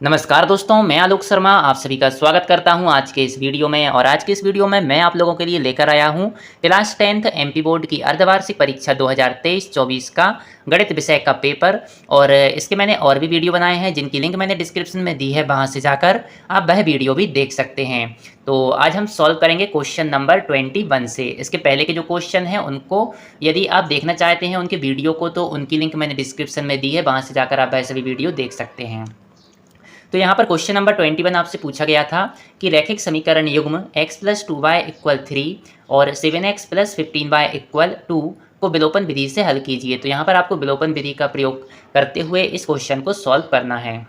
नमस्कार दोस्तों, मैं आलोक शर्मा आप सभी का स्वागत करता हूं आज के इस वीडियो में। और आज के इस वीडियो में मैं आप लोगों के लिए लेकर आया हूं क्लास 10th एमपी बोर्ड की अर्धवार्षिक परीक्षा 2023-24 का गणित विषय का पेपर। और इसके मैंने और भी वीडियो बनाए हैं जिनकी लिंक मैंने डिस्क्रिप्शन में दी है, वहां से जाकर आप वह वीडियो भी देख सकते हैं। तो आज हम सॉल्व करेंगे क्वेश्चन नंबर 21 से। इसके पहले के जो क्वेश्चन हैं उनको यदि आप देखना चाहते हैं उनके वीडियो को, तो उनकी लिंक मैंने डिस्क्रिप्शन में दी है, वहाँ से जाकर आप वैसे भी वीडियो देख सकते हैं। तो यहाँ पर क्वेश्चन नंबर 21 आपसे पूछा गया था कि रैखिक समीकरण युग्म x + 2y = 3 और 7x + 15y = 2 को विलोपन विधि से हल कीजिए। तो यहाँ पर आपको विलोपन विधि का प्रयोग करते हुए इस क्वेश्चन को सॉल्व करना है।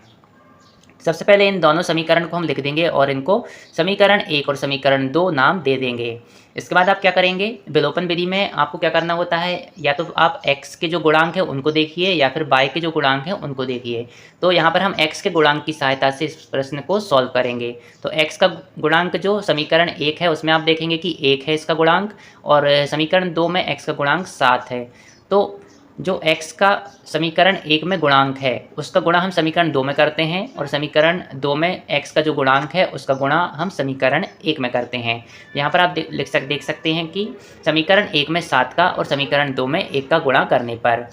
सबसे पहले इन दोनों समीकरण को हम लिख देंगे और इनको समीकरण 1 और समीकरण 2 नाम दे देंगे। इसके बाद आप क्या करेंगे, विलोपन विधि में आपको क्या करना होता है, या तो आप x के जो गुणांक हैं उनको देखिए या फिर y के जो गुणांक हैं उनको देखिए। तो यहाँ पर हम x के गुणांक की सहायता से इस प्रश्न को सॉल्व करेंगे। तो x का गुणांक जो समीकरण 1 है उसमें आप देखेंगे कि 1 है इसका गुणांक, और समीकरण 2 में x का गुणांक 7 है। तो जो x का समीकरण 1 में गुणांक है उसका गुणा हम समीकरण 2 में करते हैं, और समीकरण 2 में x का जो गुणांक है उसका गुणा हम समीकरण 1 में करते हैं। यहाँ पर आप देख सकते हैं कि समीकरण 1 में 7 का और समीकरण 2 में 1 का गुणा करने पर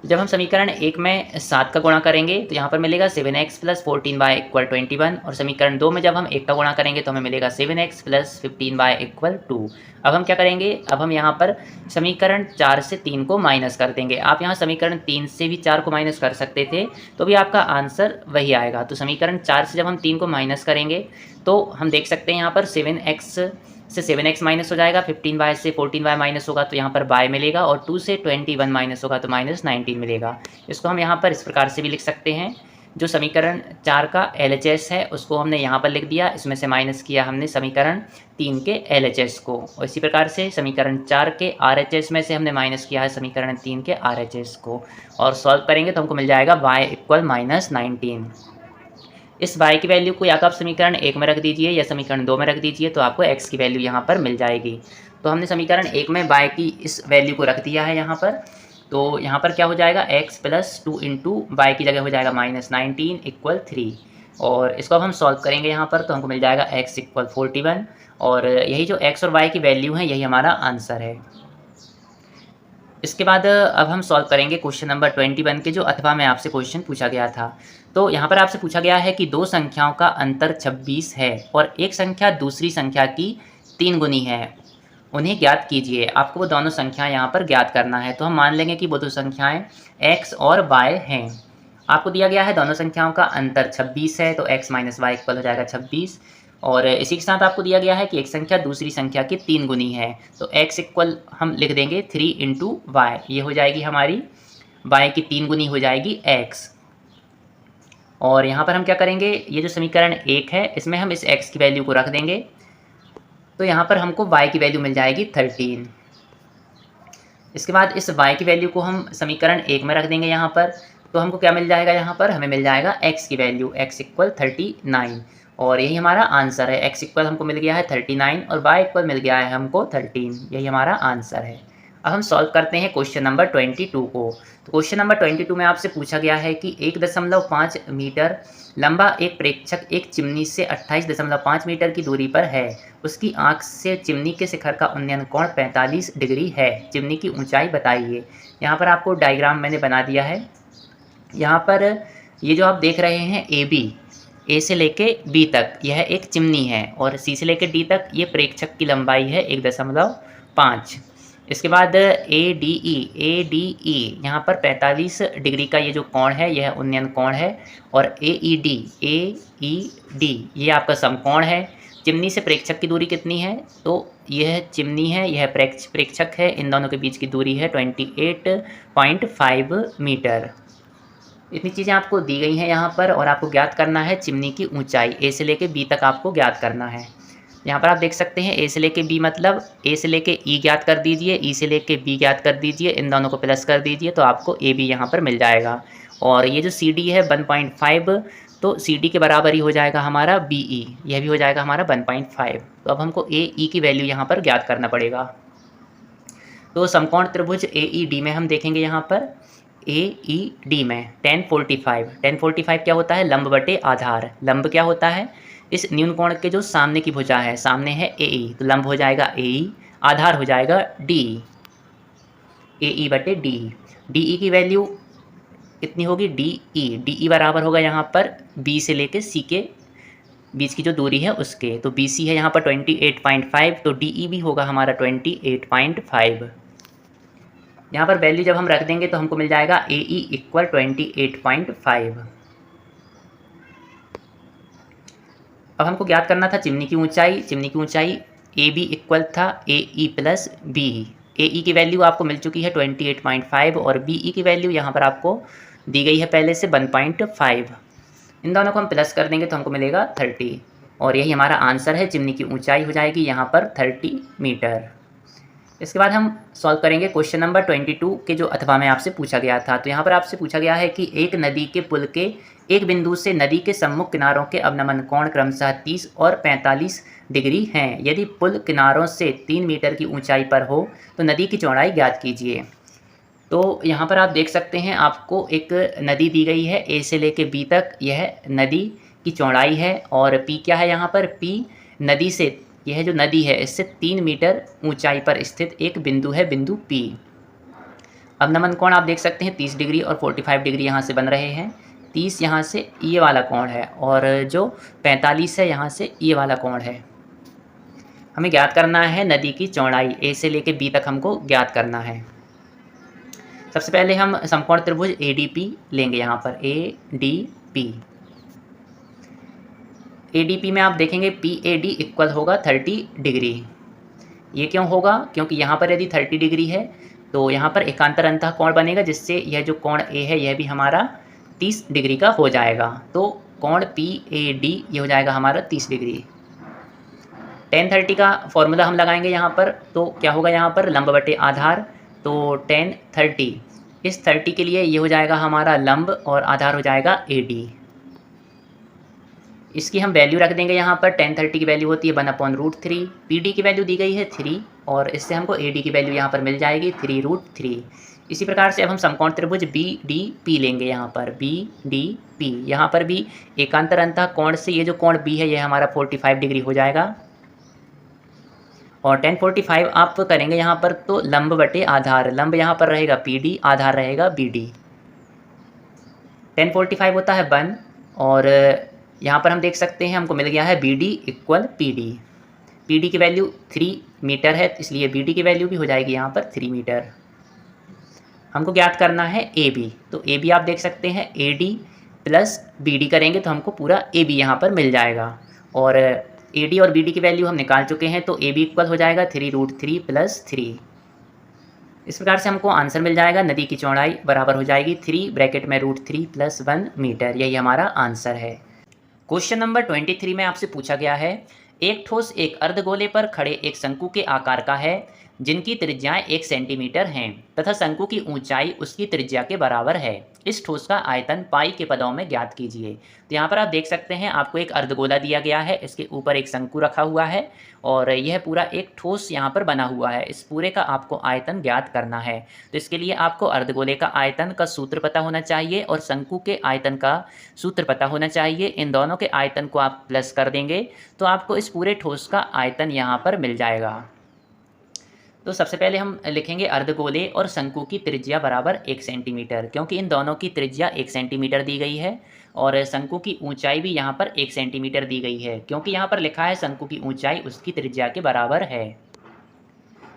जब हम समीकरण 1 में 7 का गुणा करेंगे तो यहाँ पर मिलेगा 7x + 14y = 21, और समीकरण 2 में जब हम 1 का गुणा करेंगे तो हमें मिलेगा 7x + 15y = 2। अब हम क्या करेंगे, अब हम यहाँ पर समीकरण 4 से 3 को माइनस कर देंगे। आप यहाँ समीकरण 3 से भी 4 को माइनस कर सकते थे, तो भी आपका आंसर वही आएगा। तो समीकरण 4 से जब हम 3 को माइनस करेंगे तो हम देख सकते हैं यहाँ पर 7x से 7x माइनस हो जाएगा, 15y से 14y माइनस होगा तो यहाँ पर y मिलेगा, और 2 से 21 माइनस होगा तो -19 मिलेगा। इसको हम यहाँ पर इस प्रकार से भी लिख सकते हैं, जो समीकरण 4 का LHS है उसको हमने यहाँ पर लिख दिया, इसमें से माइनस किया हमने समीकरण 3 के LHS को, और इसी प्रकार से समीकरण 4 के RHS में से हमने माइनस किया है समीकरण 3 के RHS को, और सॉल्व करेंगे तो हमको मिल जाएगा y = -19। इस y की वैल्यू को या तो आप समीकरण 1 में रख दीजिए या समीकरण 2 में रख दीजिए, तो आपको x की वैल्यू यहाँ पर मिल जाएगी। तो हमने समीकरण 1 में y की इस वैल्यू को रख दिया है यहाँ पर। तो यहाँ पर क्या हो जाएगा, x + 2 × y की जगह हो जाएगा -19 = 3, और इसको अब हम सॉल्व करेंगे यहाँ पर तो हमको मिल जाएगा x = 41, और यही जो x और y की वैल्यू है यही हमारा आंसर है। इसके बाद अब हम सॉल्व करेंगे क्वेश्चन नंबर 21 के, जो अथवा में आपसे क्वेश्चन पूछा गया था। तो यहाँ पर आपसे पूछा गया है कि दो संख्याओं का अंतर 26 है और एक संख्या दूसरी संख्या की 3 गुनी है, उन्हें ज्ञात कीजिए। आपको वो दोनों संख्याएं यहाँ पर ज्ञात करना है। तो हम मान लेंगे कि वो दो संख्याएं x और y हैं। आपको दिया गया है दोनों संख्याओं का अंतर 26 है, तो x - y = हो जाएगा 26, और इसी के साथ आपको दिया गया है कि एक संख्या दूसरी संख्या की 3 गुनी है, तो x = हम लिख देंगे 3 × y, ये हो जाएगी हमारी y की 3 गुनी हो जाएगी x। और यहाँ पर हम क्या करेंगे, ये जो समीकरण 1 है इसमें हम इस x की वैल्यू को रख देंगे, तो यहाँ पर हमको y की वैल्यू मिल जाएगी 13। इसके बाद इस y की वैल्यू को हम समीकरण 1 में रख देंगे यहाँ पर, तो हमको क्या मिल जाएगा, यहाँ पर हमें मिल जाएगा x की वैल्यू, x = 39, और यही हमारा आंसर है। x = हमको मिल गया है 39 और y = मिल गया है हमको 13, यही हमारा आंसर है। अब हम सॉल्व करते हैं क्वेश्चन नंबर 22 को। तो क्वेश्चन नंबर 22 में आपसे पूछा गया है कि 1.5 मीटर लंबा एक प्रेक्षक एक चिमनी से 28.5 मीटर की दूरी पर है। उसकी आंख से चिमनी के शिखर का उन्नयन कोण 45 डिग्री है। चिमनी की ऊंचाई बताइए। यहाँ पर आपको डायग्राम मैंने बना दिया है। यहाँ पर ये जो आप देख रहे हैं ए से लेके बी तक यह एक चिमनी है, और सी से लेके डी तक ये प्रेक्षक की लंबाई है 1.5। इसके बाद ए डी ई यहाँ पर 45 डिग्री का ये जो कोण है यह उन्नयन कोण है, और ए ई डी ये आपका समकोण है। चिमनी से प्रेक्षक की दूरी कितनी है, तो यह चिमनी है, यह प्रेक्षक है, इन दोनों के बीच की दूरी है 28.5 मीटर। इतनी चीज़ें आपको दी गई हैं यहाँ पर, और आपको ज्ञात करना है चिमनी की ऊंचाई। ए से लेके बी तक आपको ज्ञात करना है। यहाँ पर आप देख सकते हैं ए से लेके बी मतलब ए से लेके ई ज्ञात कर दीजिए, ई से लेके बी ज्ञात कर दीजिए, इन दोनों को प्लस कर दीजिए तो आपको ए बी यहाँ पर मिल जाएगा। और ये जो सी डी है 1.5, तो सी डी के बराबर ही हो जाएगा हमारा बी ई, यह भी हो जाएगा हमारा 1.5। तो अब हमको ए ई की वैल्यू यहाँ पर ज्ञात करना पड़ेगा। तो समकोण त्रिभुज ए ई डी में हम देखेंगे यहाँ पर AED में 1045 क्या होता है, लंब बटे आधार। लंब क्या होता है, इस न्यून कोण के जो सामने की भुजा है, सामने है AE, तो लंब हो जाएगा AE, आधार हो जाएगा DE, AE बटे DE। DE की वैल्यू कितनी होगी, DE बराबर होगा यहाँ पर B से लेके C के बीच की जो दूरी है उसके, तो BC है यहाँ पर 28.5, तो DE भी होगा हमारा 28.5। यहाँ पर वैल्यू जब हम रख देंगे तो हमको मिल जाएगा AE इक्वल 28.5। अब हमको ज्ञात करना था चिमनी की ऊंचाई। चिमनी की ऊंचाई AB इक्वल था AE प्लस BE। AE की वैल्यू आपको मिल चुकी है 28.5 और BE की वैल्यू यहाँ पर आपको दी गई है पहले से 1.5। इन दोनों को हम प्लस कर देंगे तो हमको मिलेगा 30 और यही हमारा आंसर है। चिमनी की ऊंचाई हो जाएगी यहाँ पर 30 मीटर। इसके बाद हम सॉल्व करेंगे क्वेश्चन नंबर 22 के जो अथवा में आपसे पूछा गया था। तो यहाँ पर आपसे पूछा गया है कि एक नदी के पुल के एक बिंदु से नदी के सम्मुख किनारों के अवनमन कोण क्रमशः 30 और 45 डिग्री हैं। यदि पुल किनारों से 3 मीटर की ऊंचाई पर हो तो नदी की चौड़ाई ज्ञात कीजिए। तो यहाँ पर आप देख सकते हैं आपको एक नदी दी गई है, ए से लेके बी तक यह नदी की चौड़ाई है और पी क्या है, यहाँ पर पी नदी से, यह जो नदी है इससे 3 मीटर ऊंचाई पर स्थित एक बिंदु है, बिंदु पी। अब नमन कोण आप देख सकते हैं 30 डिग्री और 45 डिग्री यहाँ से बन रहे हैं। 30 यहाँ से ये वाला कोण है और जो 45 है यहाँ से ये वाला कोण है। हमें ज्ञात करना है नदी की चौड़ाई, ए से लेके बी तक हमको ज्ञात करना है। सबसे पहले हम समकोण त्रिभुज ADP लेंगे। यहाँ पर ADP में आप देखेंगे PAD इक्वल होगा 30 डिग्री। ये क्यों होगा, क्योंकि यहाँ पर यदि 30 डिग्री है तो यहाँ पर एकांतर अंतः कोण बनेगा, जिससे यह जो कोण A है यह भी हमारा 30 डिग्री का हो जाएगा। तो कोण PAD ये हो जाएगा हमारा 30 डिग्री। tan 30 का फॉर्मूला हम लगाएंगे यहाँ पर, तो क्या होगा यहाँ पर लंब बटे आधार, तो tan 30, इस 30 के लिए ये हो जाएगा हमारा लंब और आधार हो जाएगा AD। इसकी हम वैल्यू रख देंगे यहाँ पर। tan 30 की वैल्यू होती है 1/√3, PD की वैल्यू दी गई है 3 और इससे हमको AD की वैल्यू यहाँ पर मिल जाएगी 3√3। इसी प्रकार से अब हम समकोण त्रिभुज BDP लेंगे। यहाँ पर BDP, यहाँ पर भी एकांतर अंतः कोण से ये जो कोण B है यह हमारा 45 डिग्री हो जाएगा और tan 45 आप करेंगे यहाँ पर तो लंब बटे आधार, लंब यहाँ पर रहेगा PD, आधार रहेगा BD। tan 45 होता है 1 और यहाँ पर हम देख सकते हैं हमको मिल गया है BD इक्वल PD। PD की वैल्यू 3 मीटर है, इसलिए BD की वैल्यू भी हो जाएगी यहाँ पर 3 मीटर। हमको ज्ञात करना है AB, तो AB आप देख सकते हैं AD प्लस BD करेंगे तो हमको पूरा AB यहाँ पर मिल जाएगा और AD और BD की वैल्यू हम निकाल चुके हैं, तो AB इक्वल हो जाएगा 3√3 प्लस 3। इस प्रकार से हमको आंसर मिल जाएगा। नदी की चौड़ाई बराबर हो जाएगी 3 ब्रैकेट में √3 प्लस 1 मीटर। यही हमारा आंसर है। क्वेश्चन नंबर 23 में आपसे पूछा गया है, एक ठोस एक अर्धगोले पर खड़े एक शंकु के आकार का है जिनकी त्रिज्याएं 1 सेंटीमीटर हैं तथा शंकु की ऊंचाई उसकी त्रिज्या के बराबर है। इस ठोस का आयतन पाई के पदों में ज्ञात कीजिए। तो यहाँ पर आप देख सकते हैं आपको एक अर्धगोला दिया गया है, इसके ऊपर एक शंकु रखा हुआ है और यह पूरा एक ठोस यहाँ पर बना हुआ है। इस पूरे का आपको आयतन ज्ञात करना है। तो इसके लिए आपको अर्धगोले का आयतन का सूत्र पता होना चाहिए और शंकु के आयतन का सूत्र पता होना चाहिए। इन दोनों के आयतन को आप प्लस कर देंगे तो आपको इस पूरे ठोस का आयतन यहाँ पर मिल जाएगा। तो सबसे पहले हम लिखेंगे अर्धगोले और शंकु की त्रिज्या बराबर 1 सेंटीमीटर, क्योंकि इन दोनों की त्रिज्या 1 सेंटीमीटर दी गई है और शंकु की ऊंचाई भी यहाँ पर 1 सेंटीमीटर दी गई है, क्योंकि यहाँ पर लिखा है शंकु की ऊंचाई उसकी त्रिज्या के बराबर है।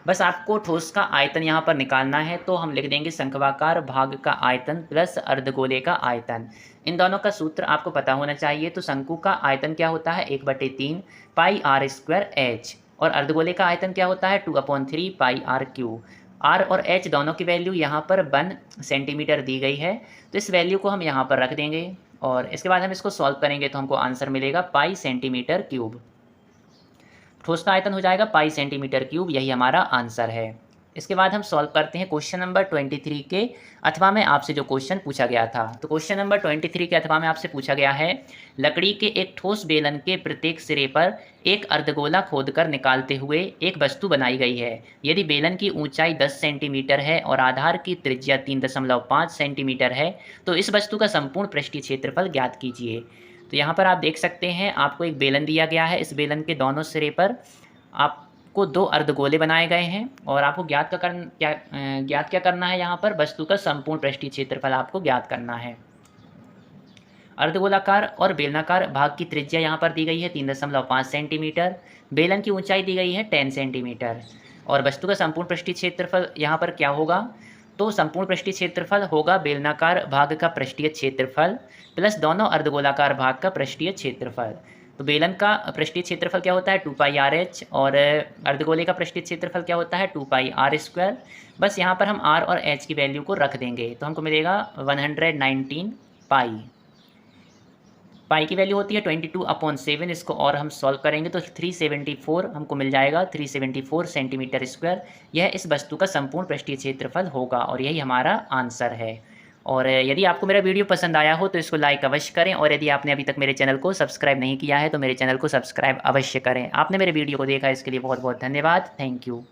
बस आपको ठोस का आयतन यहाँ पर निकालना है, तो हम लिख देंगे शंक्वाकार भाग का आयतन प्लस अर्धगोले का आयतन। इन दोनों का सूत्र आपको पता होना चाहिए। तो शंकु का आयतन क्या होता है 1/3 पाई r² h और अर्धगोले का आयतन क्या होता है 2/3 पाई r³। r और h दोनों की वैल्यू यहाँ पर 1 सेंटीमीटर दी गई है, तो इस वैल्यू को हम यहाँ पर रख देंगे और इसके बाद हम इसको सॉल्व करेंगे तो हमको आंसर मिलेगा पाई सेंटीमीटर क्यूब। ठोस का आयतन हो जाएगा पाई सेंटीमीटर क्यूब, यही हमारा आंसर है। इसके बाद हम सॉल्व करते हैं क्वेश्चन नंबर 23 के अथवा में आपसे जो क्वेश्चन पूछा गया था। तो क्वेश्चन नंबर 23 के अथवा में आपसे पूछा गया है, लकड़ी के एक ठोस बेलन के प्रत्येक सिरे पर एक अर्धगोला खोदकर निकालते हुए एक वस्तु बनाई गई है। यदि बेलन की ऊंचाई 10 सेंटीमीटर है और आधार की त्रिज्या 3.5 सेंटीमीटर है तो इस वस्तु का संपूर्ण पृष्ठीय क्षेत्रफल ज्ञात कीजिए। तो यहाँ पर आप देख सकते हैं, आपको एक बेलन दिया गया है। इस बेलन के दोनों सिरे पर आपको 2 अर्धगोले बनाए गए हैं और आपको ज्ञात क्या करना है, यहाँ पर वस्तु का संपूर्ण पृष्ठीय क्षेत्रफल आपको ज्ञात करना है। अर्धगोलाकार और बेलनाकार भाग की त्रिज्या यहाँ पर दी गई है 3.5 सेंटीमीटर, बेलन की ऊंचाई दी गई है 10 सेंटीमीटर और वस्तु का संपूर्ण पृष्ठीय क्षेत्रफल यहाँ पर क्या होगा, तो संपूर्ण पृष्ठीय क्षेत्रफल होगा बेलनाकार भाग का पृष्ठीय क्षेत्रफल प्लस दोनों अर्धगोलाकार भाग का पृष्ठीय क्षेत्रफल। तो बेलन का पृष्ठीय क्षेत्रफल क्या होता है 2πr/h और अर्धगोले का पृष्ठीय क्षेत्रफल क्या होता है 2πr²। बस यहाँ पर हम r और h की वैल्यू को रख देंगे तो हमको मिलेगा 119 पाई। पाई की वैल्यू होती है 22/7। इसको और हम सॉल्व करेंगे तो 374 हमको मिल जाएगा, 374 सेंटीमीटर स्क्वायर। यह इस वस्तु का संपूर्ण पृष्ठीय क्षेत्रफल होगा और यही हमारा आंसर है। और यदि आपको मेरा वीडियो पसंद आया हो तो इसको लाइक अवश्य करें और यदि आपने अभी तक मेरे चैनल को सब्सक्राइब नहीं किया है तो मेरे चैनल को सब्सक्राइब अवश्य करें। आपने मेरे वीडियो को देखा इसके लिए बहुत बहुत धन्यवाद। Thank you.